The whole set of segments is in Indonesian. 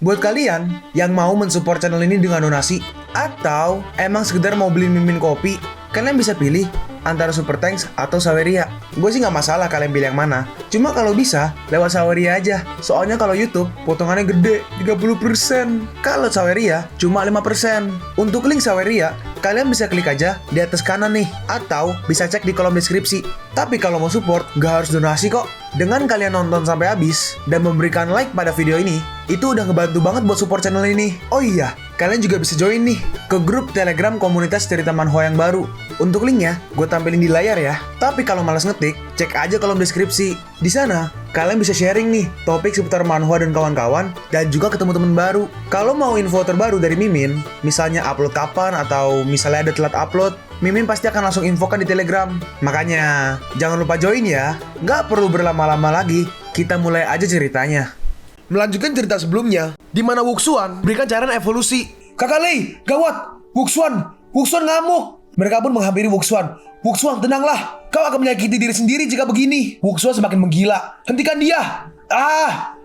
Buat kalian yang mau mensupport channel ini dengan donasi, atau emang sekedar mau beli mimin kopi, kalian bisa pilih antara Super Thanks atau Saweria. Gue sih nggak masalah kalian pilih yang mana. Cuma kalau bisa, lewat Saweria aja. Soalnya kalau YouTube, potongannya gede, 30%. Kalau Saweria, cuma 5%. Untuk link Saweria, kalian bisa klik aja di atas kanan nih. Atau bisa cek di kolom deskripsi. Tapi kalau mau support, nggak harus donasi kok. Dengan kalian nonton sampai habis, dan memberikan like pada video ini, itu udah ngebantu banget buat support channel ini. Oh iya, kalian juga bisa join nih ke grup Telegram komunitas cerita manhwa yang baru. Untuk linknya, gue tampilin di layar ya. Tapi kalau malas ngetik, cek aja kolom deskripsi. Di sana, kalian bisa sharing nih topik seputar manhwa dan kawan-kawan, dan juga ketemu teman baru. Kalau mau info terbaru dari Mimin, misalnya upload kapan atau misalnya ada telat upload, Mimin pasti akan langsung infokan di Telegram. Makanya, jangan lupa join ya. Nggak perlu berlama-lama lagi, kita mulai aja ceritanya. Melanjutkan cerita sebelumnya, di mana Wuxuan berikan cairan evolusi. Kakak Lei, gawat! Wuxuan ngamuk! Mereka pun menghampiri Wuxuan. Wuxuan, tenanglah. Kau akan menyakiti diri sendiri jika begini. Wuxuan semakin menggila. Hentikan dia!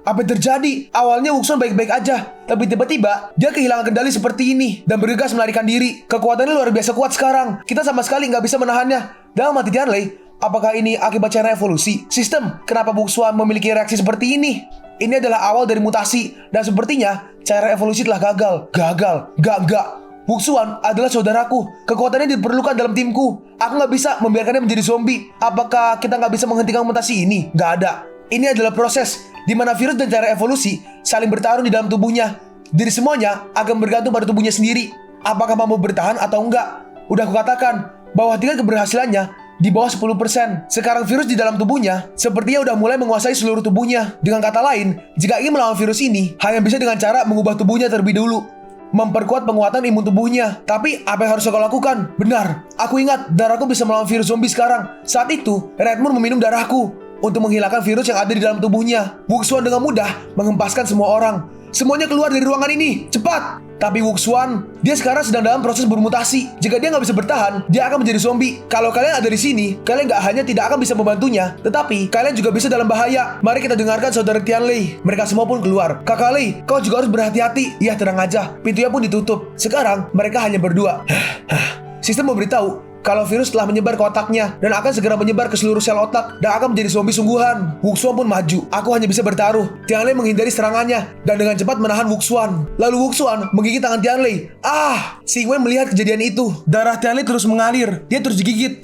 Apa yang terjadi? Awalnya Wuxuan baik-baik aja, tapi tiba-tiba dia kehilangan kendali seperti ini dan bergegas melarikan diri. Kekuatannya luar biasa kuat sekarang. Kita sama sekali nggak bisa menahannya. Dalam hati Tianlei, apakah ini akibat cara evolusi? Sistem, kenapa Wuxuan memiliki reaksi seperti ini? Ini adalah awal dari mutasi, dan sepertinya cara evolusi telah gagal. Enggak. Wuxuan adalah saudaraku. Kekuatannya diperlukan dalam timku. Aku nggak bisa membiarkannya menjadi zombie. Apakah kita nggak bisa menghentikan mutasi ini? Nggak ada. Ini adalah proses di mana virus dan cara evolusi saling bertarung di dalam tubuhnya. Diri semuanya akan bergantung pada tubuhnya sendiri. Apakah mampu bertahan atau enggak? Udah aku katakan bahwa tingkat keberhasilannya di bawah 10%. Sekarang virus di dalam tubuhnya sepertinya udah mulai menguasai seluruh tubuhnya. Dengan kata lain, jika ingin melawan virus ini, hanya bisa dengan cara mengubah tubuhnya terlebih dulu, memperkuat penguatan imun tubuhnya. Tapi apa yang harus aku lakukan? Benar, aku ingat darahku bisa melawan virus zombie sekarang. Saat itu, Redmond meminum darahku untuk menghilangkan virus yang ada di dalam tubuhnya. Wuxuan dengan mudah menghempaskan semua orang. Semuanya keluar dari ruangan ini, cepat! Tapi Wuxuan, dia sekarang sedang dalam proses bermutasi. Jika dia nggak bisa bertahan, dia akan menjadi zombie. Kalau kalian ada di sini, kalian nggak hanya tidak akan bisa membantunya, tetapi kalian juga bisa dalam bahaya. Mari kita dengarkan saudara Tianlei. Mereka semua pun keluar. Kakak Lei, kau juga harus berhati-hati. Iya, tenang aja. Pintunya pun ditutup. Sekarang mereka hanya berdua. Sistem memberitahu kalau virus telah menyebar ke otaknya dan akan segera menyebar ke seluruh sel otak dan akan menjadi zombie sungguhan. Wuxuan pun maju. Aku hanya bisa bertaruh. Tianlei menghindari serangannya dan dengan cepat menahan Wuxuan. Lalu Wuxuan menggigit tangan Tianlei. Xingwen melihat kejadian itu. Darah Tianlei terus mengalir. Dia terus digigit.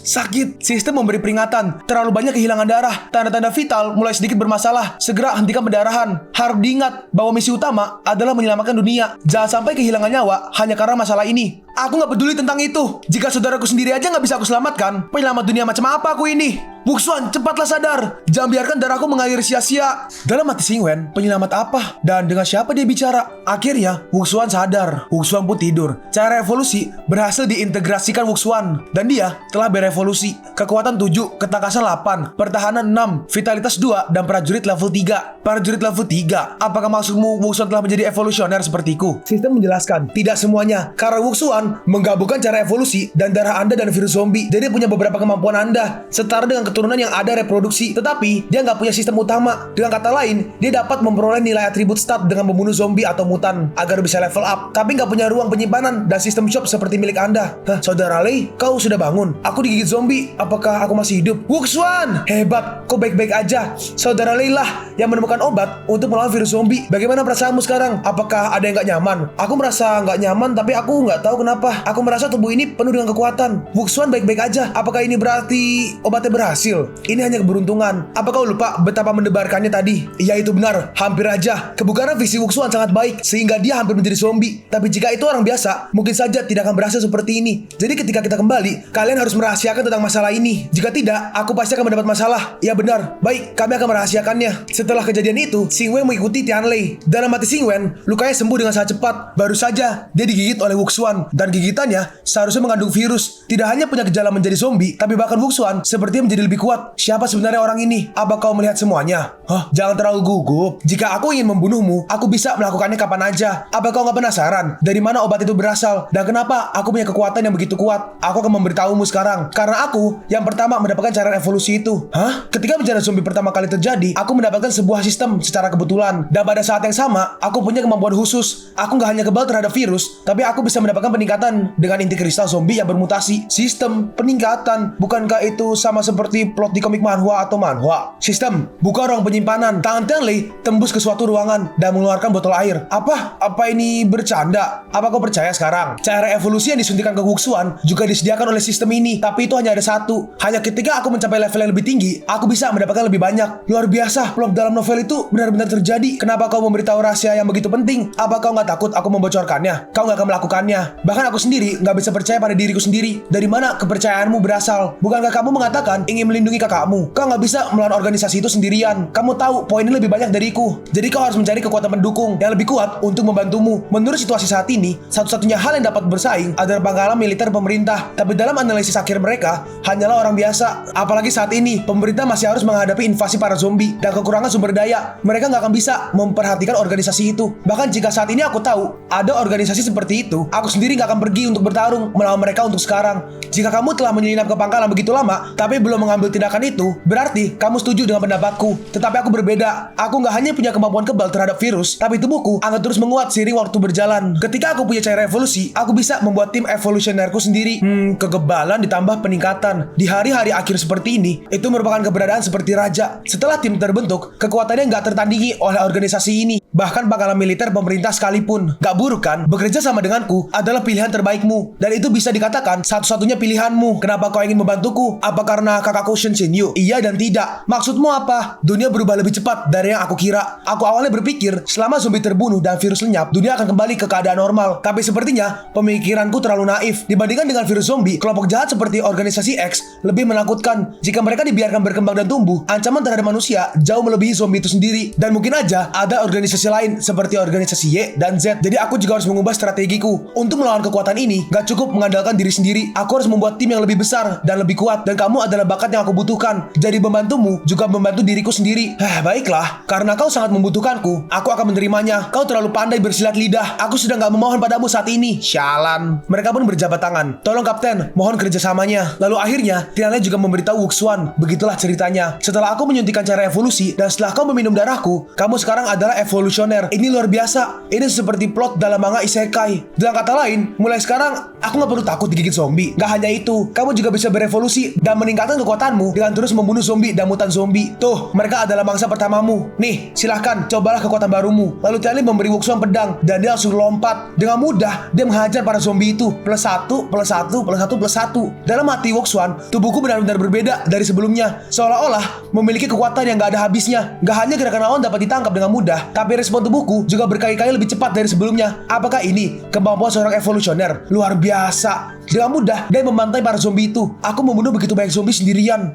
Sakit. Sistem memberi peringatan. Terlalu banyak kehilangan darah. Tanda-tanda vital mulai sedikit bermasalah. Segera hentikan pendarahan. Harap diingat bahwa misi utama adalah menyelamatkan dunia. Jangan sampai kehilangan nyawa hanya karena masalah ini. Aku nggak peduli tentang itu. Jika saudaraku sendiri aja nggak bisa aku selamatkan, penyelamat dunia macam apa aku ini? Wuxuan, cepatlah sadar. Jangan biarkan darahku mengalir sia-sia. Dalam hati Xingwen, penyelamat apa? Dan dengan siapa dia bicara? Akhirnya, Wuxuan sadar. Wuxuan pun tidur. Cara evolusi berhasil diintegrasikan Wuxuan. Dan dia telah berevolusi. Kekuatan 7, ketangkasan 8, pertahanan 6, vitalitas 2, dan prajurit level 3. Prajurit level 3? Apakah maksudmu Wuxuan telah menjadi evolusioner sepertiku? Sistem menjelaskan, tidak semuanya. Karena Wuxuan menggabungkan cara evolusi dan darah Anda dan virus zombie. Jadi punya beberapa kemampuan Anda, setara dengan keturunan yang ada reproduksi. Tetapi dia nggak punya sistem utama. Dengan kata lain, dia dapat memperoleh nilai atribut stat dengan membunuh zombie atau mutan agar bisa level up. Tapi nggak punya ruang penyimpanan dan sistem shop seperti milik Anda. Saudara Lei, kau sudah bangun. Aku digigit zombie. Apakah aku masih hidup? Wuxuan, hebat. Kau baik-baik aja. Saudara Lei lah yang menemukan obat untuk melawan virus zombie. Bagaimana perasaanmu sekarang? Apakah ada yang nggak nyaman? Aku merasa nggak nyaman, tapi aku nggak tahu kenapa. Aku merasa tubuh ini penuh dengan kekuatan. Wuxuan baik-baik aja. Apakah ini berarti obatnya berhasil? Ini hanya keberuntungan. Apa kau lupa betapa mendebarkannya tadi? Iya, itu benar. Hampir aja. Kebugaran visi Wuxuan sangat baik sehingga dia hampir menjadi zombie. Tapi jika itu orang biasa, mungkin saja tidak akan berhasil seperti ini. Jadi ketika kita kembali, kalian harus merahasiakan tentang masalah ini. Jika tidak, aku pasti akan mendapat masalah. Iya benar. Baik, kami akan merahasiakannya. Setelah kejadian itu, Xingwen mengikuti Tianlei. Dalam hati Xingwen, lukanya sembuh dengan sangat cepat. Baru saja dia digigit oleh Wuxuan dan gigitannya seharusnya mengandung virus. Tidak hanya punya gejala menjadi zombie, tapi bahkan Wuxuan sepertinya menjadi lebih lebih kuat. Siapa sebenarnya orang ini? Apa kau melihat semuanya? Hah? Jangan terlalu gugup. Jika aku ingin membunuhmu, aku bisa melakukannya kapan aja. Apa kau nggak penasaran? Dari mana obat itu berasal? Dan kenapa aku punya kekuatan yang begitu kuat? Aku akan memberitahumu sekarang. Karena aku yang pertama mendapatkan cairan evolusi itu. Hah? Ketika bencana zombie pertama kali terjadi, aku mendapatkan sebuah sistem secara kebetulan. Dan pada saat yang sama, aku punya kemampuan khusus. Aku nggak hanya kebal terhadap virus, tapi aku bisa mendapatkan peningkatan dengan inti kristal zombie yang bermutasi. Sistem peningkatan. Bukankah itu sama seperti plot di komik manhwa atau manhwa? Sistem buka ruang penyimpanan. Tangan Tianlei tembus ke suatu ruangan dan mengeluarkan botol air. Apa ini bercanda? Apa kau percaya sekarang? Cairan evolusi yang disuntikan ke Wuxuan juga disediakan oleh sistem ini, tapi itu hanya ada satu. Hanya ketika aku mencapai level yang lebih tinggi, aku bisa mendapatkan lebih banyak. Luar biasa, plot dalam novel itu benar-benar terjadi. Kenapa kau memberitahu rahasia yang begitu penting? Apa kau nggak takut aku membocorkannya? Kau nggak akan melakukannya. Bahkan aku sendiri nggak bisa percaya pada diriku sendiri. Dari mana kepercayaanmu berasal? Bukankah kamu mengatakan ingin melindungi kakakmu? Kau nggak bisa melawan organisasi itu sendirian. Kamu tahu poinnya lebih banyak dariku. Jadi kau harus mencari kekuatan pendukung yang lebih kuat untuk membantumu. Menurut situasi saat ini, satu-satunya hal yang dapat bersaing adalah pangkalan militer pemerintah. Tapi dalam analisis akhir mereka, hanyalah orang biasa. Apalagi saat ini, pemerintah masih harus menghadapi invasi para zombie dan kekurangan sumber daya. Mereka nggak akan bisa memperhatikan organisasi itu. Bahkan jika saat ini aku tahu ada organisasi seperti itu, aku sendiri nggak akan pergi untuk bertarung melawan mereka untuk sekarang. Jika kamu telah menyelinap ke pangkalan begitu lama, tapi belum mengambil tindakan itu, berarti kamu setuju dengan pendapatku. Tetapi aku berbeda. Aku nggak hanya punya kemampuan kebal terhadap virus, tapi tubuhku akan terus menguat seiring waktu berjalan. Ketika aku punya cairan evolusi, aku bisa membuat tim evolusionerku sendiri. Kekebalan ditambah peningkatan. Di hari-hari akhir seperti ini, itu merupakan keberadaan seperti raja. Setelah tim terbentuk, kekuatannya nggak tertandingi oleh organisasi ini. Bahkan pangkalan militer pemerintah sekalipun. Gak buruk kan? Bekerja sama denganku adalah pilihan terbaikmu. Dan itu bisa dikatakan satu-satunya pilihanmu. Kenapa kau ingin membantuku? Apa karena kakakku Shen Shinyu? Iya dan tidak. Maksudmu apa? Dunia berubah lebih cepat dari yang aku kira. Aku awalnya berpikir selama zombie terbunuh dan virus lenyap, dunia akan kembali ke keadaan normal. Tapi sepertinya pemikiranku terlalu naif. Dibandingkan dengan virus zombie, kelompok jahat seperti organisasi X lebih menakutkan. Jika mereka dibiarkan berkembang dan tumbuh, ancaman terhadap manusia jauh melebihi zombie itu sendiri. Dan mungkin aja ada organisasi lain seperti organisasi Y dan Z. Jadi aku juga harus mengubah strategiku. Untuk melawan kekuatan ini, gak cukup mengandalkan diri sendiri. Aku harus membuat tim yang lebih besar dan lebih kuat. Dan kamu adalah bakat yang aku butuhkan. Jadi membantumu juga membantu diriku sendiri. Baiklah, karena kau sangat membutuhkanku, aku akan menerimanya. Kau terlalu pandai bersilat lidah. Aku sudah gak memohon padamu saat ini. Syalan. Mereka pun berjabat tangan. Tolong kapten, mohon kerjasamanya. Lalu akhirnya, Tianlei juga memberitahu Wuxuan. Begitulah ceritanya. Setelah aku menyuntikkan cara evolusi, dan setelah kau meminum darahku, kamu sekarang adalah evolusioner. Ini luar biasa. Ini seperti plot dalam manga isekai. Dengan kata lain, mulai sekarang aku gak perlu takut digigit zombie. Gak hanya itu, kamu juga bisa berevolusi dan meningkatkan kekuatanmu dengan terus membunuh zombie dan mutan zombie. Tuh, mereka adalah mangsa pertamamu. Nih, silahkan, cobalah kekuatan barumu. Lalu Tianlei memberi Wuxuan pedang dan dia langsung lompat. Dengan mudah, dia menghajar para zombie itu. +1, +1, +1, +1. Dalam hati Wuxuan, tubuhku benar-benar berbeda dari sebelumnya. Seolah-olah memiliki kekuatan yang gak ada habisnya. Gak hanya gerakan lawan dapat ditangkap dengan mudah, tapi respon tubuhku juga berkali-kali lebih cepat dari sebelumnya. Apakah ini kemampuan seorang evolusioner? Luar biasa. Dengan mudah, dia membantai para zombie itu. Aku membunuh begitu banyak zombie sendirian.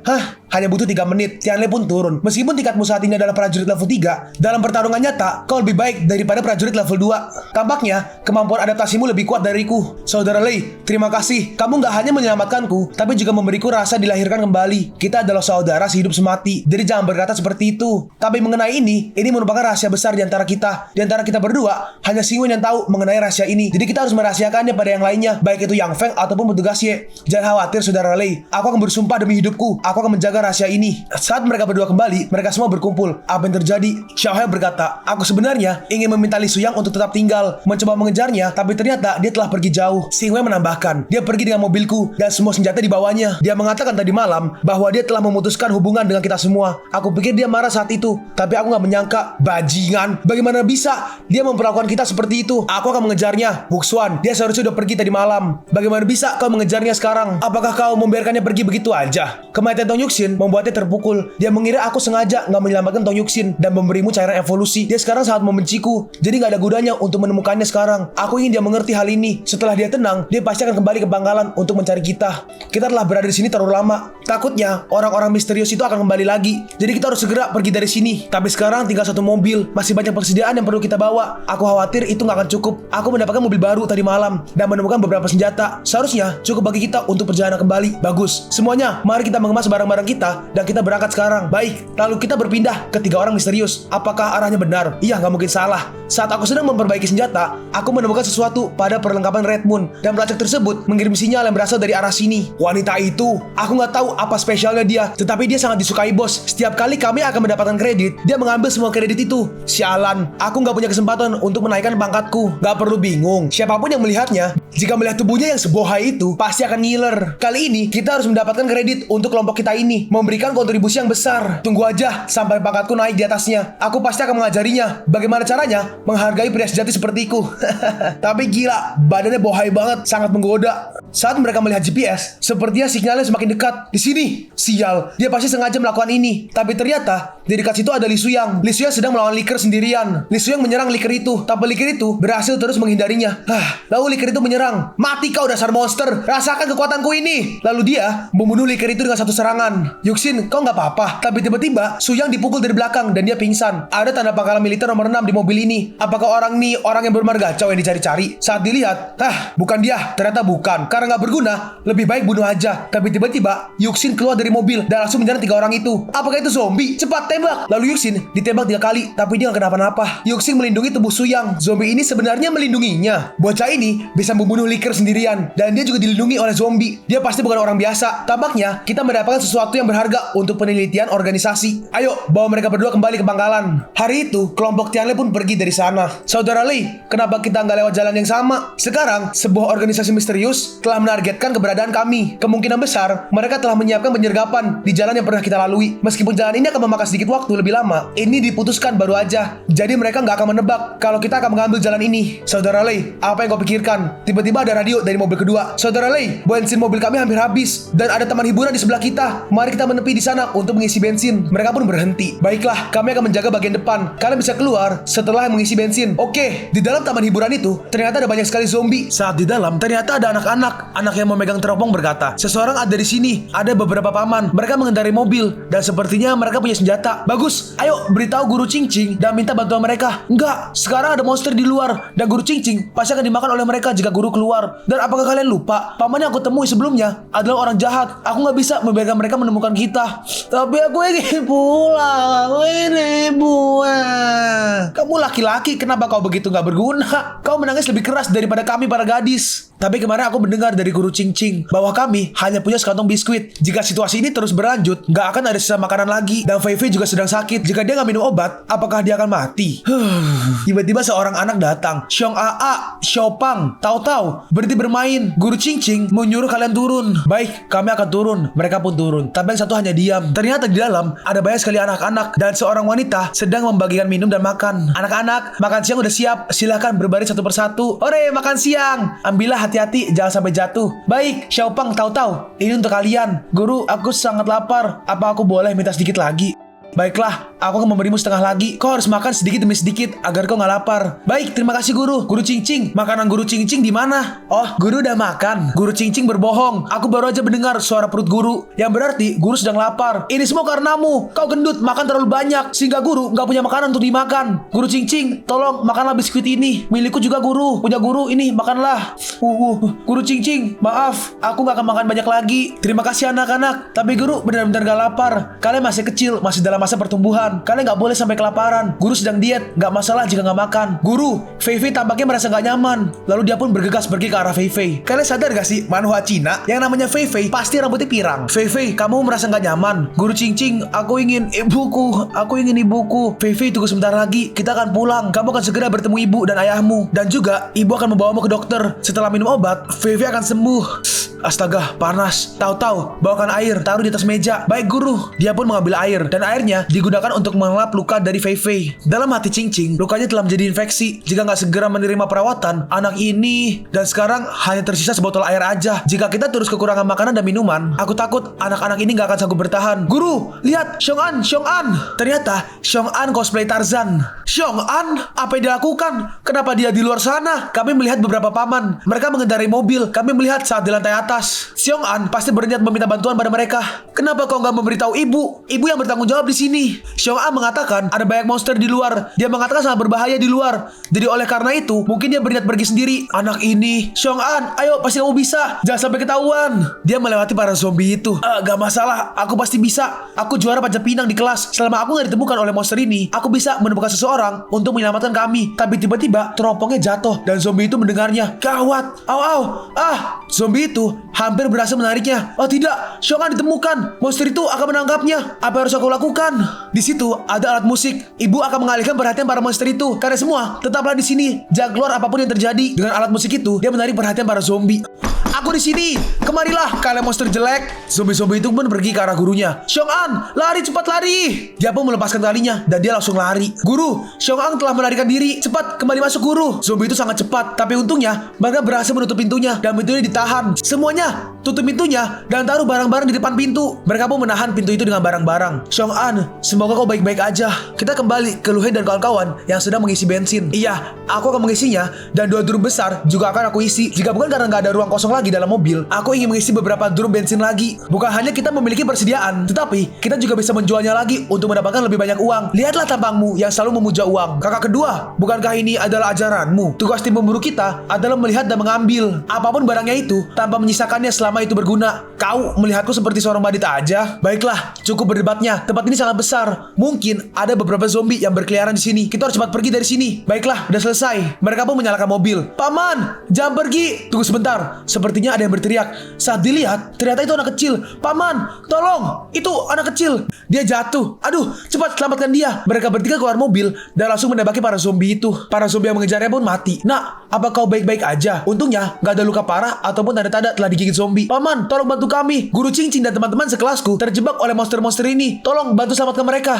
Hanya butuh 3 menit, Tianlei pun turun. Meskipun tingkatmu saat ini adalah prajurit level 3, dalam pertarungan nyata, kau lebih baik daripada prajurit level 2. Tampaknya, kemampuan adaptasimu lebih kuat dariku. Saudara Lei, terima kasih. Kamu gak hanya menyelamatkanku, tapi juga memberiku rasa dilahirkan kembali. Kita adalah saudara sehidup semati. Jadi jangan berkata seperti itu. Tapi mengenai ini merupakan rahasia besar di antara kita. Di antara kita berdua, hanya Xingwen yang tahu mengenai rahasia ini. Jadi kita harus merahasiakannya pada yang lainnya, baik itu Yang Feng ataupun petugas Ye. Jangan khawatir, saudara Lei. Aku akan bersumpah demi hidupku. Aku akan menjaga rahasia ini. Saat mereka berdua kembali, mereka semua berkumpul. Apa yang terjadi? Xiaohe berkata, aku sebenarnya ingin meminta Li Suyang untuk tetap tinggal, mencoba mengejarnya, tapi ternyata dia telah pergi jauh. Xingwen menambahkan, dia pergi dengan mobilku dan semua senjata dibawanya. Dia mengatakan tadi malam bahwa dia telah memutuskan hubungan dengan kita semua. Aku pikir dia marah saat itu, tapi aku gak menyangka. Bajingan, bagaimana bisa dia memperlakukan kita seperti itu? Aku akan mengejarnya. Wuxuan, dia seharusnya sudah pergi tadi malam. Bagaimana bisa kau mengejarnya sekarang? Apakah kau membiarkannya pergi begitu aja? Kematian Tong Yuxin membuatnya terpukul. Dia mengira aku sengaja gak menyelamatkan Tong Yuxin dan memberimu cairan evolusi. Dia sekarang sangat membenciku, jadi gak ada gunanya untuk menemukannya sekarang. Aku ingin dia mengerti hal ini. Setelah dia tenang, dia pasti akan kembali ke pangkalan untuk mencari kita. Kita telah berada di sini terlalu lama. Takutnya orang-orang misterius itu akan kembali lagi. Jadi kita harus segera pergi dari sini. Tapi sekarang tinggal satu mobil. Masih banyak persediaan yang perlu kita bawa. Aku khawatir itu gak akan cukup. Aku mendapatkan mobil baru tadi malam dan menemukan beberapa senjata. Seharusnya cukup bagi kita untuk perjalanan kembali. Bagus. Semuanya, mari kita mengemas barang-barang kita wanita dan kita berangkat sekarang. Baik, lalu kita berpindah ke 3 orang misterius. Apakah arahnya benar? Iya, nggak mungkin salah. Saat aku sedang memperbaiki senjata, aku menemukan sesuatu pada perlengkapan Red Moon dan pelacak tersebut mengirim sinyal yang berasal dari arah sini. Wanita itu, aku nggak tahu apa spesialnya dia, tetapi dia sangat disukai bos. Setiap kali kami akan mendapatkan kredit, dia mengambil semua kredit itu. Sialan, aku nggak punya kesempatan untuk menaikkan pangkatku. Nggak perlu bingung, siapapun yang melihatnya, jika melihat tubuhnya yang sebohai itu, pasti akan ngiler. Kali ini, kita harus mendapatkan kredit untuk kelompok kita ini, memberikan kontribusi yang besar. Tunggu aja sampai pangkatku naik di atasnya. Aku pasti akan mengajarinya bagaimana caranya menghargai pria sejati sepertiku. Tapi gila, badannya bohai banget, sangat menggoda. Saat mereka melihat GPS, sepertinya sinyalnya semakin dekat. Di sini, sial, dia pasti sengaja melakukan ini. Tapi ternyata di dekat situ ada Li Suyang. Li Suyang sedang melawan Liker sendirian. Li Suyang menyerang Liker itu, tapi Liker itu berhasil terus menghindarinya. Lalu Liker itu menyerang. Mati kau dasar monster, rasakan kekuatanku ini. Lalu dia membunuh Liker itu dengan satu serangan. Yuxin, kau nggak apa-apa. Tapi tiba-tiba Suyang dipukul dari belakang dan dia pingsan. Ada tanda pangkalan militer nomor 6 di mobil ini. Apakah orang yang bermarga cowok yang dicari-cari? Saat dilihat, bukan dia. Ternyata bukan. Karena nggak berguna, lebih baik bunuh aja. Tapi tiba-tiba Yuxin keluar dari mobil dan langsung menyerang 3 orang itu. Apakah itu zombie? Cepat tembak! Lalu Yuxin ditembak 3 kali, tapi dia nggak kenapa-napa. Yuxin melindungi tubuh Suyang. Zombie ini sebenarnya melindunginya. Bocah ini bisa membunuh Liker sendirian, dan dia juga dilindungi oleh zombie. Dia pasti bukan orang biasa. Tampaknya kita mendapatkan sesuatu yang berharga untuk penelitian organisasi. Ayo, bawa mereka berdua kembali ke pangkalan. Hari itu, kelompok Tianle pun pergi dari sana. Saudara Lei, kenapa kita nggak lewat jalan yang sama? Sekarang, sebuah organisasi misterius telah menargetkan keberadaan kami. Kemungkinan besar, mereka telah menyiapkan penyergapan di jalan yang pernah kita lalui. Meskipun jalan ini akan memakan sedikit waktu lebih lama, ini diputuskan baru aja. Jadi mereka nggak akan menebak kalau kita akan mengambil jalan ini. Saudara Lei, apa yang kau pikirkan? Tiba-tiba ada radio dari mobil kedua. Saudara Lei, bensin mobil kami hampir habis dan ada teman hiburan di sebelah kita. Mari kita menepi di sana untuk mengisi bensin. Mereka pun berhenti. Baiklah, kami akan menjaga bagian depan. Kalian bisa keluar setelah mengisi bensin. Oke, di dalam taman hiburan itu ternyata ada banyak sekali zombie. Saat di dalam ternyata ada anak-anak. Anak yang memegang teropong berkata, seseorang ada di sini. Ada beberapa paman. Mereka mengendarai mobil dan sepertinya mereka punya senjata. Bagus, ayo beritahu Guru Cingcing dan minta bantuan mereka. Enggak, sekarang ada monster di luar dan Guru Cingcing pasti akan dimakan oleh mereka jika guru keluar. Dan apakah kalian lupa, paman yang aku temui sebelumnya adalah orang jahat. Aku nggak bisa membiarkan mereka menemukan kita. Tapi aku ingin pulang. Aku ingin ibu. Kamu laki-laki, kenapa kau begitu nggak berguna? Kau menangis lebih keras daripada kami para gadis. Tapi kemarin aku mendengar dari Guru Cingcing bahwa kami hanya punya sekantong biskuit. Jika situasi ini terus berlanjut, nggak akan ada sisa makanan lagi. Dan Fei Fei juga sedang sakit. Jika dia nggak minum obat, apakah dia akan mati? Tiba-tiba seorang anak datang. Xiong Aa, Xiao Pang, tahu-tahu berhenti bermain. Guru Cingcing menyuruh kalian turun. Baik, kami akan turun. Mereka pun turun. Tapi yang satu hanya diam. Ternyata di dalam ada banyak sekali anak-anak dan seorang wanita sedang membagikan minum dan makan. Anak-anak, makan siang udah siap. Silahkan berbaris satu persatu. Ore, makan siang. Ambillah, hati-hati, jangan sampai jatuh. Baik, Xiao Pang, tahu-tahu ini untuk kalian. Guru, aku sangat lapar. Apa aku boleh minta sedikit lagi? Baiklah, aku akan memberimu setengah lagi. Kau harus makan sedikit demi sedikit agar kau nggak lapar. Baik, terima kasih guru. Guru Cingcing, makanan Guru Cingcing di mana? Oh, guru udah makan. Guru Cingcing berbohong. Aku baru aja mendengar suara perut guru. Yang berarti guru sedang lapar. Ini semua karenamu. Kau gendut, makan terlalu banyak sehingga guru nggak punya makanan untuk dimakan. Guru Cingcing, tolong makanlah biskuit ini. Milikku juga guru. Punya guru, ini makanlah. Guru Cingcing, maaf, aku nggak akan makan banyak lagi. Terima kasih anak-anak. Tapi guru benar-benar gak lapar. Kalian masih kecil, masih dalam masa pertumbuhan. Kalian gak boleh sampai kelaparan. Guru sedang diet, gak masalah jika gak makan. Guru, Fei Fei tampaknya merasa gak nyaman. Lalu dia pun bergegas pergi ke arah Fei Fei. Kalian sadar gak sih, manhwa Cina yang namanya Fei Fei pasti rambutnya pirang. Fei Fei, kamu merasa gak nyaman? Guru Cingcing, aku ingin ibuku. Aku ingin ibuku. Fei Fei, tunggu sebentar lagi. Kita akan pulang. Kamu akan segera bertemu ibu dan ayahmu. Dan juga, ibu akan membawamu ke dokter. Setelah minum obat, Fei Fei akan sembuh. Astaga, panas. Tahu-tahu, bawakan air, taruh di atas meja. Baik guru. Dia pun mengambil air dan airnya digunakan untuk mengelap luka dari Fei Fei. Dalam hati Cingcing, lukanya telah menjadi infeksi. Jika nggak segera menerima perawatan, anak ini dan sekarang hanya tersisa sebotol air aja. Jika kita terus kekurangan makanan dan minuman, aku takut anak-anak ini nggak akan sanggup bertahan. Guru, lihat, Xiong An, Xiong An. Ternyata Xiong An cosplay Tarzan. Xiong An, apa yang dilakukan? Kenapa dia di luar sana? Kami melihat beberapa paman. Mereka mengendarai mobil. Kami melihat saat di lantai atas. atas. Xiong An pasti berniat meminta bantuan pada mereka. Kenapa kau nggak memberitahu ibu? Ibu yang bertanggung jawab di sini. Xiong An mengatakan ada banyak monster di luar. Dia mengatakan sangat berbahaya di luar. Jadi oleh karena itu, mungkin dia berniat pergi sendiri. Anak ini, Xiong An, ayo pasti kamu bisa. Jangan sampai ketahuan. Dia melewati para zombie itu. Gak masalah, aku pasti bisa. Aku juara panjat pinang di kelas. Selama aku gak ditemukan oleh monster ini, aku bisa menemukan seseorang untuk menyelamatkan kami. Tapi tiba-tiba teropongnya jatuh dan zombie itu mendengarnya. Gawat, zombie itu hampir berhasil menariknya. Oh tidak, Xiong An ditemukan. Monster itu akan menangkapnya. Apa yang harus aku lakukan? Di situ ada alat musik. Ibu akan mengalihkan perhatian para monster itu. Karena semua tetaplah di sini. Jangan keluar apapun yang terjadi. Dengan alat musik itu, dia menarik perhatian para zombie. Aku di sini. Kemarilah kalian monster jelek. Zombie-zombie itu pun pergi ke arah gurunya. Xiong An, lari cepat lari. Dia pun melepaskan talinya dan dia langsung lari. Guru, Xiong An telah melarikan diri. Cepat kembali masuk guru. Zombie itu sangat cepat, tapi untungnya mereka berhasil menutup pintunya dan pintunya ditahan. Semuanya tutup pintunya dan taruh barang-barang di depan pintu. Mereka pun menahan pintu itu dengan barang-barang. Xiong An, semoga kau baik-baik aja. Kita kembali ke Lu Hen dan kawan-kawan yang sedang mengisi bensin. Iya, aku akan mengisinya dan 2 drum besar juga akan aku isi. Jika bukan karena nggak ada ruang kosong lagi dalam mobil, aku ingin mengisi beberapa drum bensin lagi. Bukan hanya kita memiliki persediaan, tetapi kita juga bisa menjualnya lagi untuk mendapatkan lebih banyak uang. Lihatlah tampangmu yang selalu memuja uang. Kakak kedua, bukankah ini adalah ajaranmu? Tugas tim pemburu kita adalah melihat dan mengambil apapun barangnya itu tanpa menyisakannya selama itu berguna. Kau melihatku seperti seorang badut aja. Baiklah, cukup berdebatnya. Tempat ini sangat besar. Mungkin ada beberapa zombie yang berkeliaran di sini. Kita harus cepat pergi dari sini. Baiklah, udah selesai. Mereka pun menyalakan mobil. Paman, jangan pergi. Tunggu sebentar. Sepertinya ada yang berteriak. Saat dilihat, ternyata itu anak kecil. Paman, tolong. Itu anak kecil. Dia jatuh. Aduh, cepat selamatkan dia. Mereka bertiga keluar mobil dan langsung menembaki para zombie itu. Para zombie yang mengejarnya pun mati. Nak, apa kau baik-baik aja? Untungnya gak ada luka parah ataupun tanda-tanda telah digigit zombie. Paman, tolong bantu kami. Guru Cincin dan teman-teman sekelasku terjebak oleh monster-monster ini. Tolong bantu selamatkan mereka.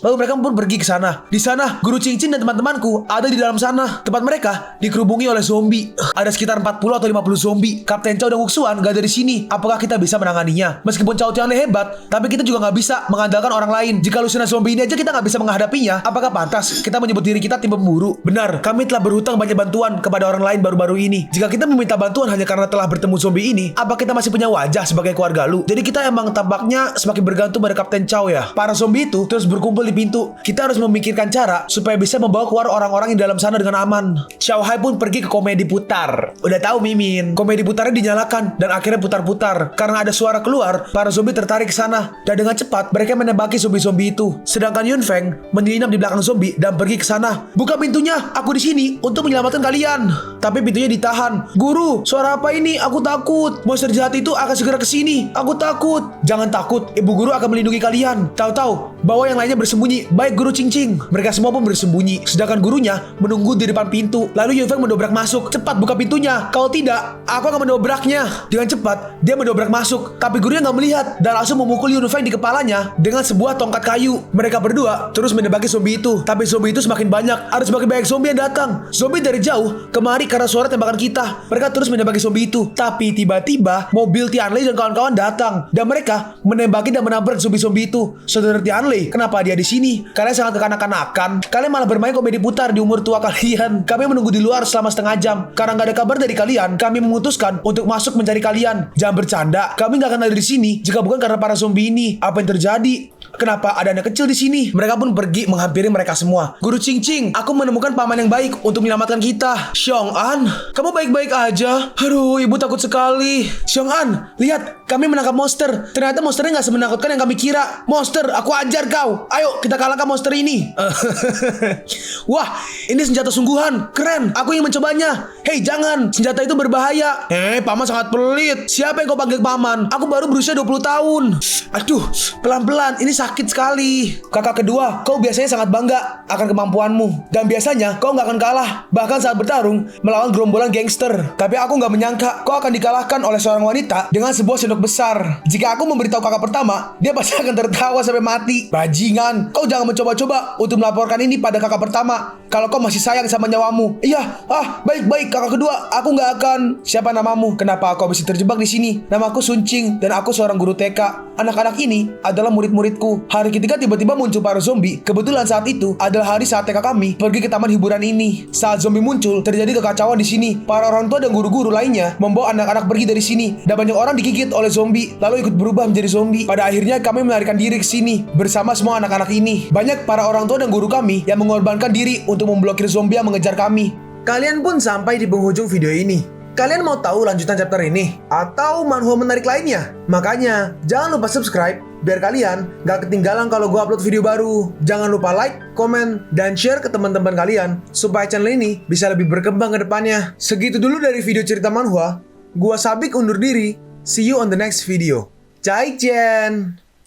Lalu mereka pun pergi ke sana. Di sana, Guru Cincin dan teman-temanku ada di dalam sana. Tempat mereka dikerubungi oleh zombie. Ada sekitar 40 atau 50 zombie. Kapten Chow dan Wuxuan gak ada di sini. Apakah kita bisa menanganinya? Meskipun Chow Tianle hebat, tapi kita juga gak bisa mengandalkan orang lain. Jika lusinan zombie ini aja kita gak bisa menghadapinya, apakah pantas kita menyebut diri kita tim pemburu? Benar, kami telah berhutang banyak bantuan kepada orang lain baru-baru ini. Jika kita meminta bantuan hanya karena telah bertemu zombie ini, apa kita masih punya wajah sebagai keluarga Lu? Jadi kita emang tampaknya semakin bergantung pada Kapten Chow ya. Para zombie itu terus berkumpul di pintu. Kita harus memikirkan cara supaya bisa membawa keluar orang-orang yang dalam sana dengan aman. Xiao Hai pun pergi ke komedi putar. Udah tahu Mimin, komedi putarnya dinyalakan dan akhirnya putar-putar. Karena ada suara keluar, para zombie tertarik ke sana dan dengan cepat mereka menembaki zombie-zombie itu. Sedangkan Yun Feng menyelinap di belakang zombie dan pergi ke sana. Buka pintunya, aku di sini untuk menyelamatkan kalian. Tapi pintunya ditahan. Guru, suara apa ini? Aku takut. Monster jahat itu akan segera ke sini. Aku takut. Jangan takut, ibu guru akan melindungi kalian. Tahu-tahu bahwa yang lainnya bersembunyi. Baik Guru Cincin. Mereka semua pun bersembunyi. Sedangkan gurunya menunggu di depan pintu. Lalu Yun Feng mendobrak masuk. Cepat buka pintunya. Kalau tidak, aku akan mendobraknya. Dengan cepat dia mendobrak masuk. Tapi gurunya nggak melihat dan langsung memukul Yun Feng di kepalanya dengan sebuah tongkat kayu. Mereka berdua terus menembaki zombie itu. Tapi zombie itu semakin banyak. Ada semakin banyak zombie yang datang. Zombie dari jauh kemari karena suara tembakan kita. Mereka terus menembaki zombie itu. Tapi tiba-tiba mobil Tianlei dan kawan-kawan datang dan mereka menembaki dan menabrak zombie-zombie itu. Saudara Tianlei, kenapa dia di sini? Kalian sangat kekanak-kanakan. Kalian malah bermain komedi putar di umur tua kalian. Kami menunggu di luar selama setengah jam. Karena nggak ada kabar dari kalian, kami memutuskan untuk masuk mencari kalian. Jangan bercanda. Kami nggak akan ada di sini jika bukan karena para zombie ini. Apa yang terjadi? Kenapa ada anak kecil di sini? Mereka pun pergi menghampiri mereka semua. Guru Cincin, aku menemukan paman yang baik untuk menyelamatkan kita. Xiong An, kamu baik-baik aja? Aduh, ibu takut sekali. Xiong An, lihat, kami menangkap monster. Ternyata monsternya nggak semenakutkan yang kami kira. Monster, aku ajar kau. Ayo, kita kalahkan monster ini. Wah, ini senjata sungguhan. Keren, aku ingin mencobanya. Hei, jangan, senjata itu berbahaya. Paman sangat pelit. Siapa yang kau panggil paman? Aku baru berusia 20 tahun. Aduh, pelan-pelan, ini sakit sekali. Kakak kedua, kau biasanya sangat bangga akan kemampuanmu. Dan biasanya kau gak akan kalah. Bahkan saat bertarung melawan gerombolan gangster. Tapi aku gak menyangka kau akan dikalahkan oleh seorang wanita dengan sebuah sendok besar. Jika aku memberitahu kakak pertama, dia pasti akan tertawa sampai mati. Bajingan, kau jangan mencoba-coba untuk melaporkan ini pada kakak pertama. Kalau kau masih sayang sama nyawamu. Iya, baik-baik kakak kedua, aku gak akan. Siapa namamu? Kenapa kau bisa terjebak di sini? Namaku Sun Qing dan aku seorang guru TK. Anak-anak ini adalah murid-muridku. menurutku. Hari ketiga tiba-tiba muncul para zombie. Kebetulan saat itu adalah hari saat TK kami pergi ke taman hiburan ini. Saat zombie muncul, terjadi kekacauan di sini. Para orang tua dan guru-guru lainnya membawa anak-anak pergi dari sini. Dan banyak orang digigit oleh zombie, lalu ikut berubah menjadi zombie. Pada akhirnya kami melarikan diri ke sini bersama semua anak-anak ini. Banyak para orang tua dan guru kami yang mengorbankan diri untuk memblokir zombie yang mengejar kami. Kalian pun sampai di penghujung video ini. Kalian mau tahu lanjutan chapter ini? Atau manhwa menarik lainnya? Makanya, jangan lupa subscribe biar kalian gak ketinggalan kalau gue upload video baru. Jangan lupa like, komen, dan share ke teman-teman kalian supaya channel ini bisa lebih berkembang ke depannya. Segitu dulu dari video cerita manhwa. Gua Sabik undur diri. See you on the next video. Jaijen!